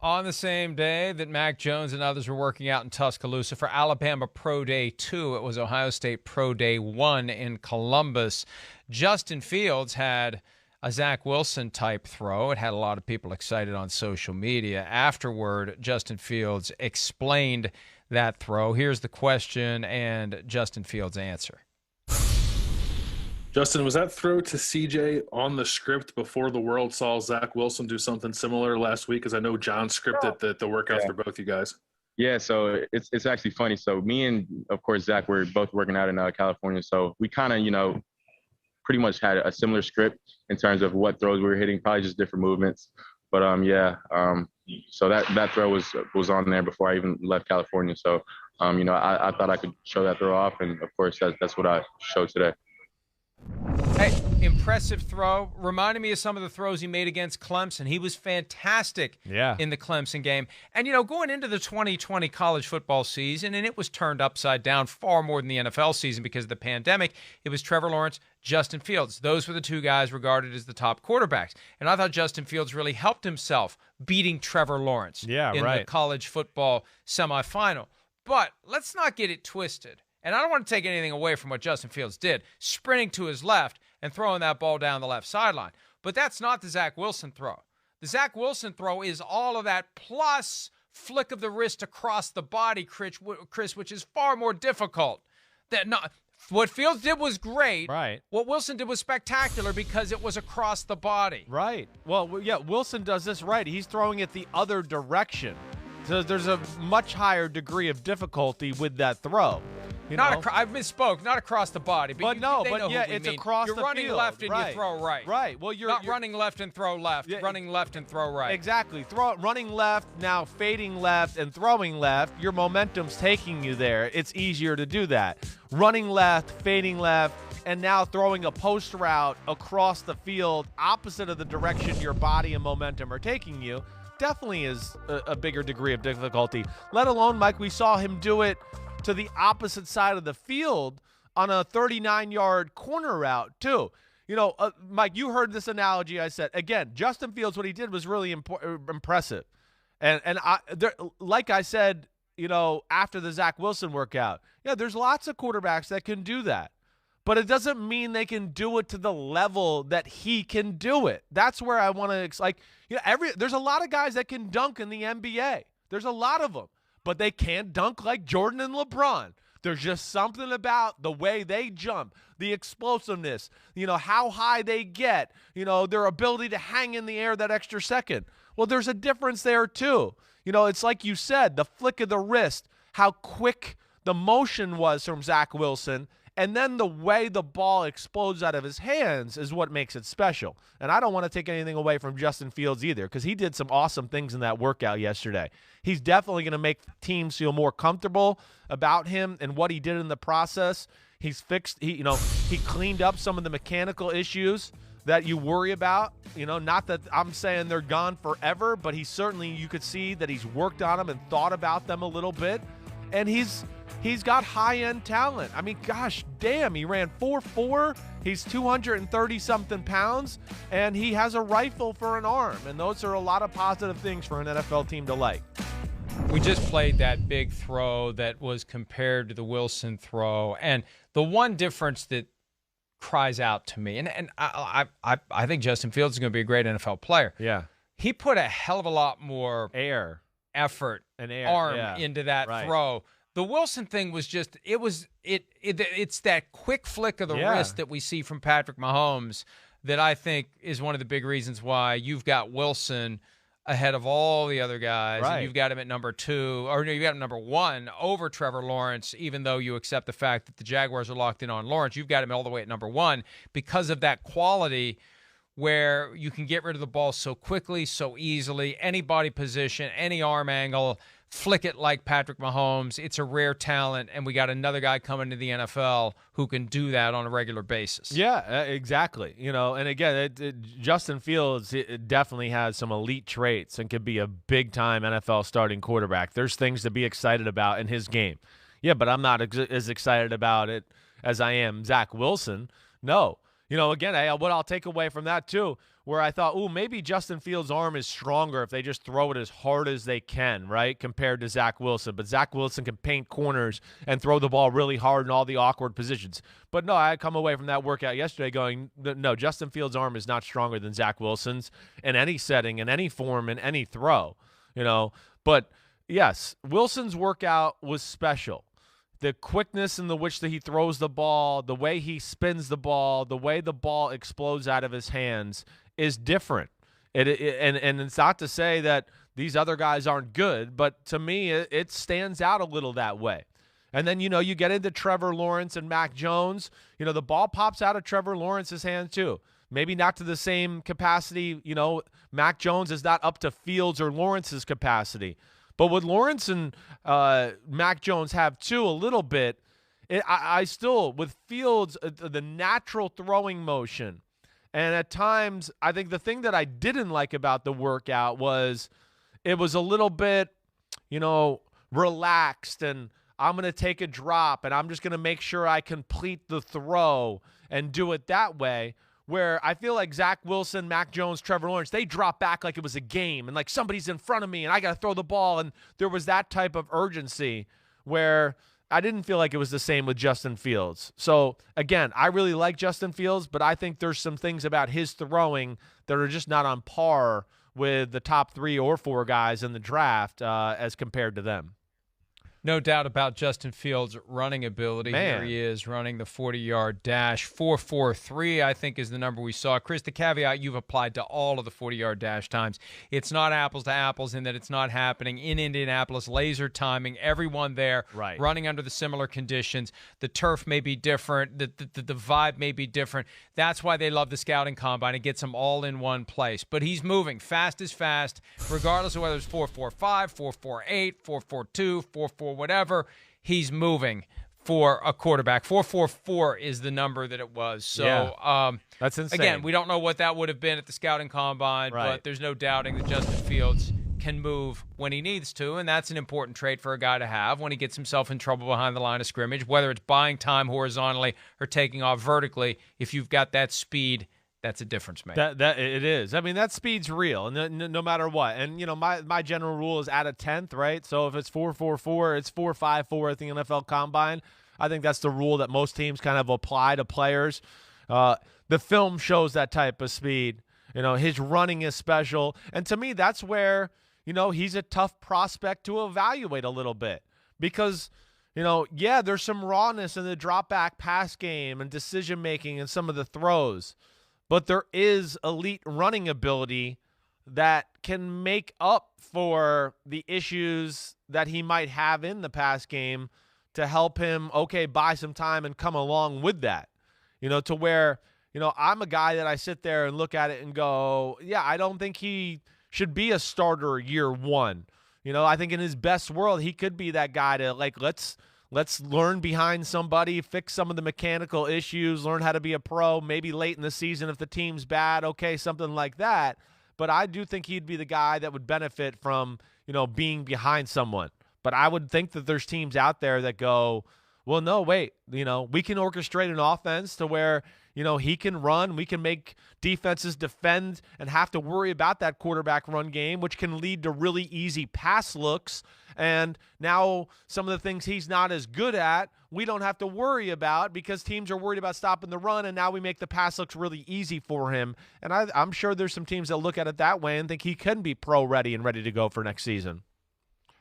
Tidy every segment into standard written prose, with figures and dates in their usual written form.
On the same day that Mac Jones and others were working out in Tuscaloosa for Alabama Pro Day 2, it was Ohio State Pro Day 1 in Columbus. Justin Fields had a Zach Wilson-type throw. It had a lot of people excited on social media. Afterward, Justin Fields explained that throw. Here's the question and Justin Fields' answer. Justin, was that throw to CJ on the script before the world saw Zach Wilson do something similar last week? Because I know John scripted the workouts for both you guys. Yeah, so it's actually funny. So me and, of course, Zach, we're both working out in California. So we kind of, pretty much had a similar script in terms of what throws we were hitting, probably just different movements. But, so that throw was on there before I even left California. So, I thought I could show that throw off. And, of course, that's what I showed today. Hey, impressive throw. Reminded me of some of the throws he made against Clemson. He was fantastic in the Clemson game. And, going into the 2020 college football season, and it was turned upside down far more than the NFL season because of the pandemic, it was Trevor Lawrence, Justin Fields. Those were the two guys regarded as the top quarterbacks. And I thought Justin Fields really helped himself beating Trevor Lawrence in the college football semifinal. But let's not get it twisted. And I don't want to take anything away from what Justin Fields did, sprinting to his left and throwing that ball down the left sideline. But that's not the Zach Wilson throw. The Zach Wilson throw is all of that plus flick of the wrist across the body, Chris, which is far more difficult. What Fields did was great. Right. What Wilson did was spectacular because it was across the body. Right. Well, yeah, Wilson does this right. He's throwing it the other direction. So there's a much higher degree of difficulty with that throw. I misspoke. Not across the body, but it's across the field. You're running left and you throw right. Right. Well, you're not running left and throw left. Running left and throw right. Exactly. Running left, now fading left and throwing left. Your momentum's taking you there. It's easier to do that. Running left, fading left, and now throwing a post route across the field, opposite of the direction your body and momentum are taking you, definitely is a bigger degree of difficulty. Let alone, Mike, we saw him do it to the opposite side of the field on a 39-yard corner route, too. Mike, you heard this analogy I said. Again, Justin Fields, what he did was really impressive. And like I said, after the Zach Wilson workout, there's lots of quarterbacks that can do that. But it doesn't mean they can do it to the level that he can do it. That's where I want to, there's a lot of guys that can dunk in the NBA. There's a lot of them. But they can't dunk like Jordan and LeBron. There's just something about the way they jump, the explosiveness, how high they get, their ability to hang in the air that extra second. Well, there's a difference there too. It's like you said, the flick of the wrist, how quick the motion was from Zach Wilson, and then the way the ball explodes out of his hands is what makes it special. And I don't want to take anything away from Justin Fields either, because he did some awesome things in that workout yesterday. He's definitely going to make teams feel more comfortable about him and what he did in the process. He's fixed, he cleaned up some of the mechanical issues that you worry about. Not that I'm saying they're gone forever, but you could see that he's worked on them and thought about them a little bit. And he's got high-end talent. I mean, gosh damn, he ran 4.4. He's 230-something pounds, and he has a rifle for an arm. And those are a lot of positive things for an NFL team to like. We just played that big throw that was compared to the Wilson throw. And the one difference that cries out to me, and I think Justin Fields is going to be a great NFL player. Yeah. He put a hell of a lot more effort and arm into that throw. The Wilson thing was just it's that quick flick of the wrist that we see from Patrick Mahomes that I think is one of the big reasons why you've got Wilson ahead of all the other guys. Right. And you've got him at number 2, or no, you've got him number 1 over Trevor Lawrence, even though you accept the fact that the Jaguars are locked in on Lawrence. You've got him all the way at number 1 because of that quality where you can get rid of the ball so quickly, so easily, any body position, any arm angle, flick it like Patrick Mahomes. It's a rare talent, and we got another guy coming to the NFL who can do that on a regular basis. Yeah, exactly. And again, Justin Fields definitely has some elite traits and could be a big-time NFL starting quarterback. There's things to be excited about in his game. Yeah, but I'm not as excited about it as I am Zach Wilson. No. again, what I'll take away from that too, where I thought, maybe Justin Fields' arm is stronger if they just throw it as hard as they can, right, compared to Zach Wilson. But Zach Wilson can paint corners and throw the ball really hard in all the awkward positions. But no, I come away from that workout yesterday going, no, Justin Fields' arm is not stronger than Zach Wilson's in any setting, in any form, in any throw, But, yes, Wilson's workout was special. The quickness in which he throws the ball, the way he spins the ball, the way the ball explodes out of his hands is different. And it's not to say that these other guys aren't good, but to me it stands out a little that way. And then, you get into Trevor Lawrence and Mac Jones. The ball pops out of Trevor Lawrence's hand too. Maybe not to the same capacity. Mac Jones is not up to Fields or Lawrence's capacity. But what Lawrence and Mac Jones have, too, a little bit, I still, with Fields, the natural throwing motion, and at times, I think the thing that I didn't like about the workout was it was a little bit, relaxed, and I'm going to take a drop, and I'm just going to make sure I complete the throw and do it that way. Where I feel like Zach Wilson, Mac Jones, Trevor Lawrence, they drop back like it was a game and like somebody's in front of me and I got to throw the ball. And there was that type of urgency where I didn't feel like it was the same with Justin Fields. So, again, I really like Justin Fields, but I think there's some things about his throwing that are just not on par with the top 3 or 4 guys in the draft as compared to them. No doubt about Justin Fields' running ability. Man. Here he is running the 40-yard dash. 4.43, I think, is the number we saw. Chris, the caveat you've applied to all of the 40-yard dash times. It's not apples to apples in that it's not happening in Indianapolis. Laser timing, everyone there running under the similar conditions. The turf may be different. The vibe may be different. That's why they love the scouting combine. It gets them all in one place. But he's moving. Fast is fast, regardless of whether it's 4.45, 4.48, 4.42, 4.4. Whatever, he's moving for a quarterback. 4.44 is the number that it was. So, that's insane. Again, we don't know what that would have been at the scouting combine, but there's no doubting that Justin Fields can move when he needs to, and that's an important trait for a guy to have when he gets himself in trouble behind the line of scrimmage, whether it's buying time horizontally or taking off vertically. If you've got that speed, that's a difference maker. That it is. I mean, that speed's real, and no matter what. And my general rule is at a 10th, right? So if it's 4.44, it's 4.54 at the NFL Combine. I think that's the rule that most teams kind of apply to players. The film shows that type of speed. His running is special, and to me, that's where he's a tough prospect to evaluate a little bit because. There's some rawness in the drop back pass game and decision making and some of the throws. But there is elite running ability that can make up for the issues that he might have in the pass game to help him, buy some time and come along with that. To where, I'm a guy that I sit there and look at it and go, I don't think he should be a starter year one. I think in his best world, he could be that guy to, let's learn behind somebody, fix some of the mechanical issues, learn how to be a pro, maybe late in the season if the team's bad, something like that. But I do think he'd be the guy that would benefit from, being behind someone. But I would think that there's teams out there that go, well, no, wait, we can orchestrate an offense to where, he can run. We can make defenses defend and have to worry about that quarterback run game, which can lead to really easy pass looks. And now some of the things he's not as good at, we don't have to worry about because teams are worried about stopping the run, and now we make the pass looks really easy for him. And I'm sure there's some teams that look at it that way and think he can be pro-ready and ready to go for next season.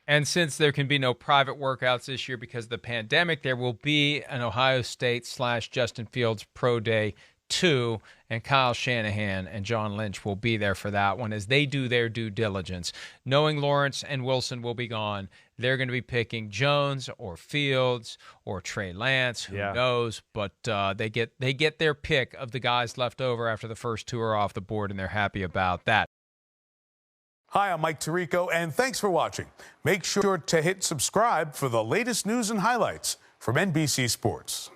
And since there can be no private workouts this year because of the pandemic, there will be an Ohio State / Justin Fields Pro Day 2, and Kyle Shanahan and John Lynch will be there for that one as they do their due diligence. Knowing Lawrence and Wilson will be gone, they're going to be picking Jones or Fields or Trey Lance, who knows, but they get their pick of the guys left over after the first 2 are off the board, and they're happy about that. Hi, I'm Mike Tirico, and thanks for watching. Make sure to hit subscribe for the latest news and highlights from NBC Sports.